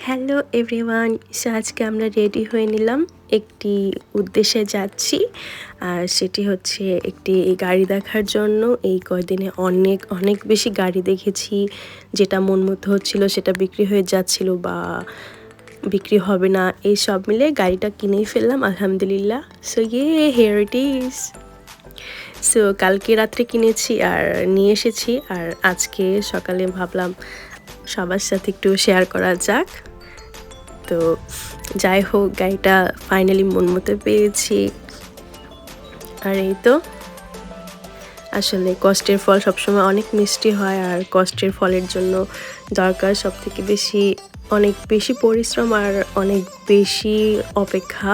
Hello everyone, so আজকে আমরা ready হয়ে নিলাম, একটি উদ্দেশ্যে যাচ্ছি। আর সেটি হচ্ছে একটি গাড়ি দেখার জন্য। এই কয়দিনে অনেক অনেক বেশি গাড়ি দেখেছি, যেটা মন মতো হচ্ছিল সেটা বিক্রি হয়ে যাচ্ছিল বা বিক্রি হবে না, এই সব মিলে গাড়িটা কিনেই ফেললাম আলহামদুলিল্লাহ। So here it is. So কালকে রাত্রে কিনেছি আর নিয়ে এসেছি, আর আজকে সকালে ভাবলাম সবার সাথে একটু শেয়ার করা যাক। তো যাই হোক, গাড়িটা ফাইনালি মন মতো পেয়েছি। আর এই তো, আসলে কষ্টের ফল সবসময় অনেক মিষ্টি হয়, আর কষ্টের ফলের জন্য দরকার সব থেকে বেশি অনেক বেশি পরিশ্রম আর অনেক বেশি অপেক্ষা।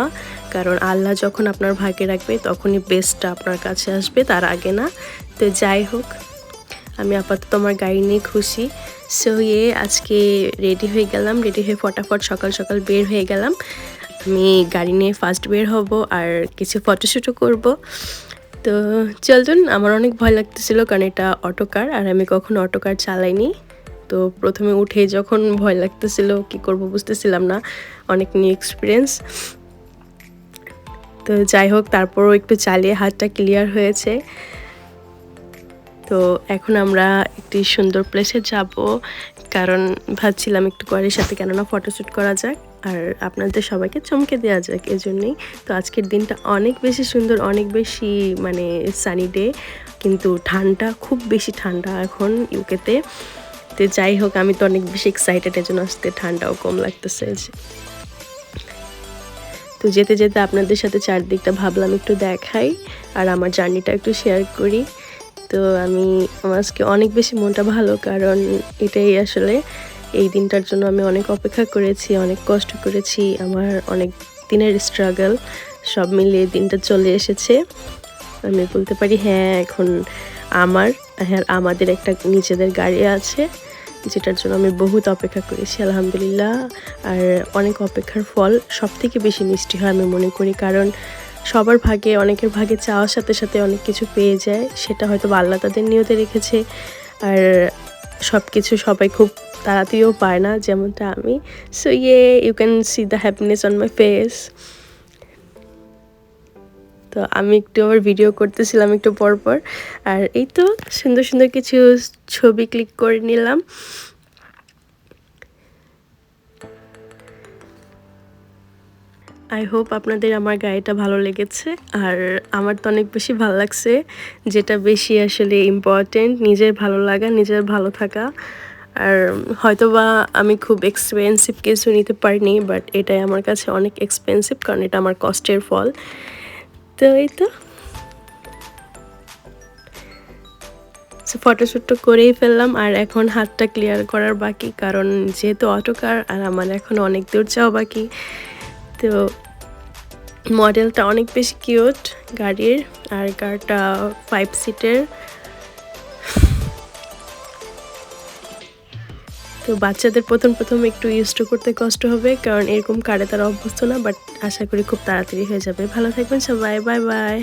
কারণ আল্লাহ যখন আপনার ভাগ্যে রাখবে তখনই বেস্টটা আপনার কাছে আসবে, তার আগে না। তো যাই হোক, আমি আপাতত আমার গাড়ি নিয়ে খুশি। সো আজকে রেডি হয়ে গেলাম, রেডি হয়ে ফটাফট সকাল সকাল বের হয়ে গেলাম। আমি গাড়ি নিয়ে ফার্স্ট বের হব আর কিছু ফটোশ্যুটও করব। তো চলুন, আমার অনেক ভয় লাগতেছিল কারণ এটা অটোকার আর আমি কখনো অটোকার চালাইনি। তো প্রথমে উঠে যখন ভয় লাগতেছিল, কি করব বুঝতেছিলাম না, অনেক নিউ এক্সপিরিয়েন্স। তো যাই হোক, তারপরও একটু চালিয়ে হাতটা ক্লিয়ার হয়েছে। তো এখন আমরা একটি সুন্দর প্লেসে যাব, কারণ ভাবছিলাম একটু গাড়ির সাথে কেননা ফটোশ্যুট করা যাক আর আপনাদের সবাইকে চমকে দেওয়া যাক, এজন্যই। তো আজকের দিনটা অনেক বেশি সুন্দর, অনেক বেশি মানে সানি ডে, কিন্তু ঠান্ডা, খুব বেশি ঠান্ডা এখন ইউকেতে। তো যাই হোক, আমি তো অনেক বেশি এক্সাইটেড, এজন্য আসতে ঠান্ডাও কম লাগতেছে। তো যেতে যেতে আপনাদের সাথে চারদিকটা ভাবলাম একটু দেখাই আর আমার জার্নিটা একটু শেয়ার করি। তো আমার আজকে অনেক বেশি মনটা ভালো, কারণ এটাই আসলে এই দিনটার জন্য আমি অনেক অপেক্ষা করেছি, অনেক কষ্ট করেছি, আমার অনেক দিনের স্ট্রাগল সব মিলিয়ে দিনটা চলে এসেছে। আমি বলতে পারি হ্যাঁ, এখন আমাদের একটা নিজেদের গাড়ি আছে, যেটার জন্য আমি বহুত অপেক্ষা করেছি আলহামদুলিল্লাহ। আর অনেক অপেক্ষার ফল সব থেকে বেশি মিষ্টি হয় আমি মনে করি, কারণ সবার ভাগে, অনেকের ভাগে চাওয়ার সাথে সাথে অনেক কিছু পেয়ে যায়, সেটা হয়তো আল্লাহ তাদের নিয়তে রেখেছে। আর সব কিছু সবাই খুব তাড়াতাড়িও পায় না, যেমনটা আমি। So you can see the happiness on my face. তো আমি একটু আবার ভিডিও করতেছিলাম একটু পরপর, আর এই তো সুন্দর সুন্দর কিছু ছবি ক্লিক করে নিলাম। আই হোপ আপনাদের আমার গাড়িটা ভালো লেগেছে, আর আমার তো অনেক বেশি ভালো লাগছে। যেটা বেশি আসলে ইম্পর্টেন্ট, নিজের ভালো লাগা, নিজের ভালো থাকা। আর হয়তোবা আমি খুব এক্সপেন্সিভ কিছু নিতে পারিনি, বাট এটাই আমার কাছে অনেক এক্সপেন্সিভ, কারণ এটা আমার কষ্টের ফল। তো এই তো ফটোশ্যুট করেই ফেললাম, আর এখন হাতটা ক্লিয়ার করার বাকি, কারণ যেহেতু অটোকার আর আমার এখন অনেক দূর যাওয়া বাকি। তো মডেলটা অনেক বেশি কিউট গাড়ির, আর কারটা 5 সিটের। তো বাচ্চাদের প্রথম একটু ইউজ করতে কষ্ট হবে, কারণ এরকম কারে তারা অভ্যস্ত না, বাট আশা করি খুব তাড়াতাড়ি হয়ে যাবে। ভালো থাকবেন সবাই, বাই বাই।